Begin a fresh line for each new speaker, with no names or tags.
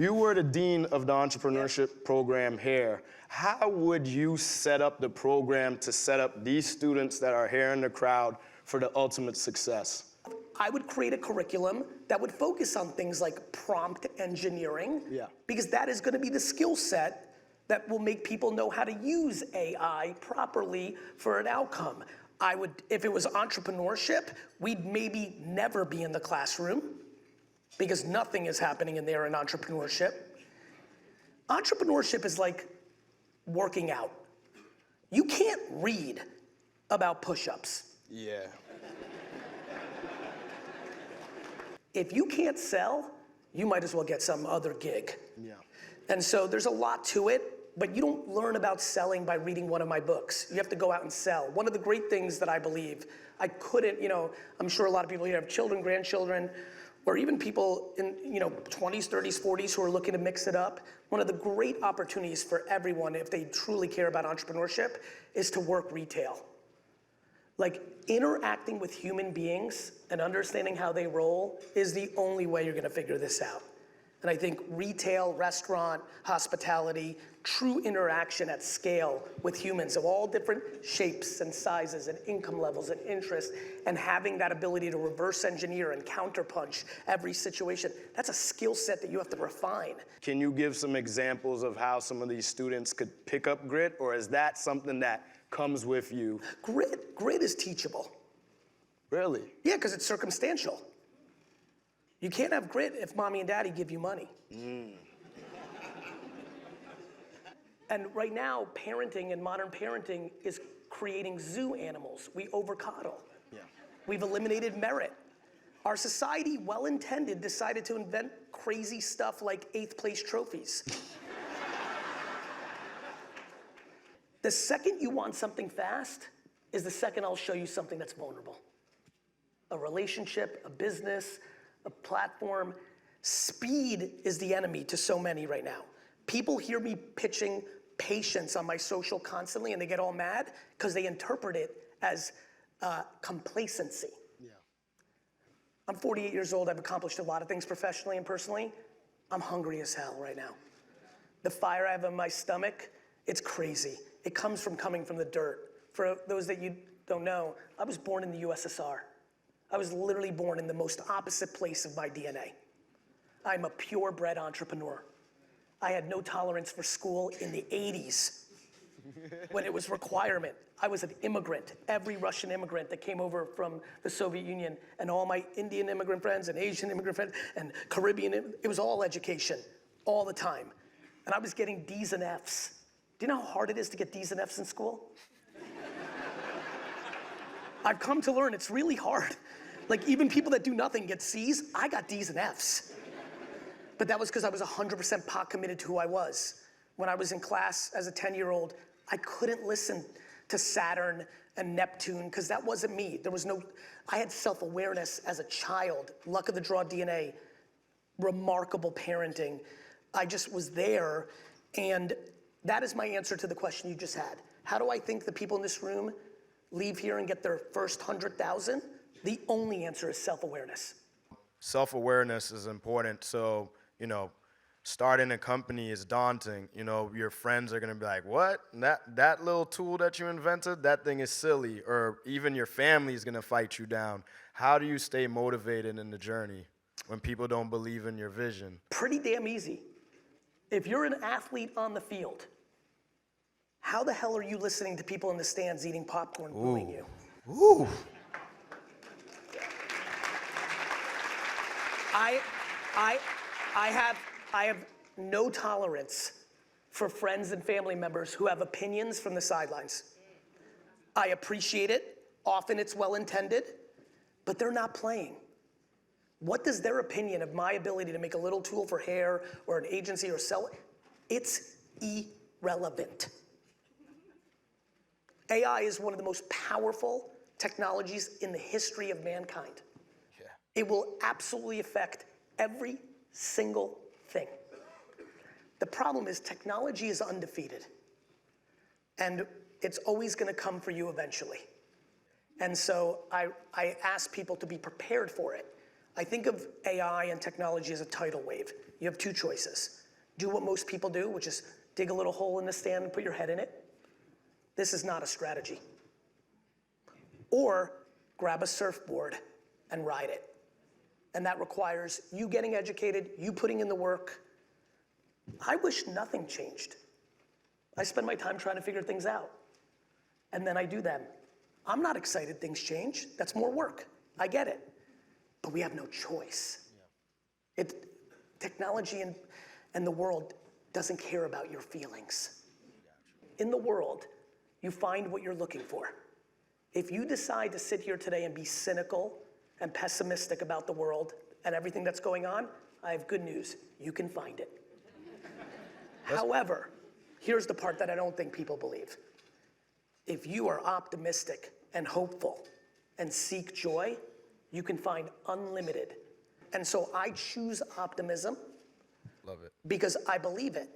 You were the dean of the entrepreneurship program here. How would you set up the program to set up these students that are here in the crowd for the ultimate success?
I would create a curriculum that would focus on things like prompt engineering, because that is going to be the skill set that will make people know how to use AI properly for an outcome. I would, if it was entrepreneurship, we'd maybe never be in the classroom, because nothing is happening in there in entrepreneurship. Entrepreneurship is like working out. You can't read about push-ups.
Yeah.
If you can't sell, you might as well get some other gig.
Yeah.
And so there's a lot to it, but you don't learn about selling by reading one of my books. You have to go out and sell. One of the great things that I believe, I couldn't, I'm sure a lot of people here have children, grandchildren, or even people in 20s, 30s, 40s who are looking to mix it up. One of the great opportunities for everyone, if they truly care about entrepreneurship, is to work retail. Like, interacting with human beings and understanding how they roll is the only way you're gonna figure this out. And I think retail, restaurant, hospitality, true interaction at scale with humans of all different shapes and sizes and income levels and interests, and having that ability to reverse engineer and counterpunch every situation, that's a skill set that you have to refine.
Can you give some examples of how some of these students could pick up grit, or is that something that comes with you?
Grit is teachable.
Really?
Yeah, because it's circumstantial. You can't have grit if mommy and daddy give you money. And right now, parenting and modern parenting is creating zoo animals. We overcoddle.
Yeah.
We've eliminated merit. Our society, well-intended, decided to invent crazy stuff like 8th place trophies. The second you want something fast is the second I'll show you something that's vulnerable. A relationship, a business, a platform. Speed is the enemy to so many right now. People hear me pitching patience on my social constantly and they get all mad because they interpret it as complacency.
Yeah.
I'm 48 years old. I've accomplished a lot of things professionally and personally. I'm hungry as hell right now. The fire I have in my stomach, it's crazy. It comes from coming from the dirt. For those that you don't know, I was born in the USSR. I was literally born in the most opposite place of my DNA. I'm a purebred entrepreneur. I had no tolerance for school in the 80s when it was requirement. I was an immigrant. Every Russian immigrant that came over from the Soviet Union and all my Indian immigrant friends and Asian immigrant friends and Caribbean, it was all education, all the time. And I was getting D's and F's. Do you know how hard it is to get D's and F's in school? I've come to learn it's really hard. Like, even people that do nothing get C's. I got D's and F's. But that was because I was 100% pot committed to who I was. When I was in class as a 10-year-old, I couldn't listen to Saturn and Neptune because that wasn't me. I had self-awareness as a child, luck of the draw DNA, remarkable parenting. I just was there, and that is my answer to the question you just had. How do I think the people in this room leave here and get their first 100,000? The only answer is self-awareness.
Self-awareness is important. So, starting a company is daunting. Your friends are gonna be like, what? That little tool that you invented, that thing is silly. Or even your family is gonna fight you down. How do you stay motivated in the journey when people don't believe in your vision?
Pretty damn easy. If you're an athlete on the field, how the hell are you listening to people in the stands eating popcorn booing you?
Ooh.
I have no tolerance for friends and family members who have opinions from the sidelines. I appreciate it. Often it's well-intended, but they're not playing. What does their opinion of my ability to make a little tool for hair or an agency or sell it? It's irrelevant. AI is one of the most powerful technologies in the history of mankind.
Yeah.
It will absolutely affect every single thing. The problem is technology is undefeated, and it's always gonna come for you eventually. And so I ask people to be prepared for it. I think of AI and technology as a tidal wave. You have two choices. Do what most people do, which is dig a little hole in the stand and put your head in it. This is not a strategy. Or grab a surfboard and ride it. And that requires you getting educated, you putting in the work. I wish nothing changed. I spend my time trying to figure things out. And then I do them. I'm not excited things change. That's more work. I get it. But we have no choice. Technology and the world doesn't care about your feelings. In the world, you find what you're looking for. If you decide to sit here today and be cynical and pessimistic about the world and everything that's going on, I have good news. You can find it. However, here's the part that I don't think people believe. If you are optimistic and hopeful and seek joy, you can find unlimited. And so I choose optimism.
Love it.
Because I believe it.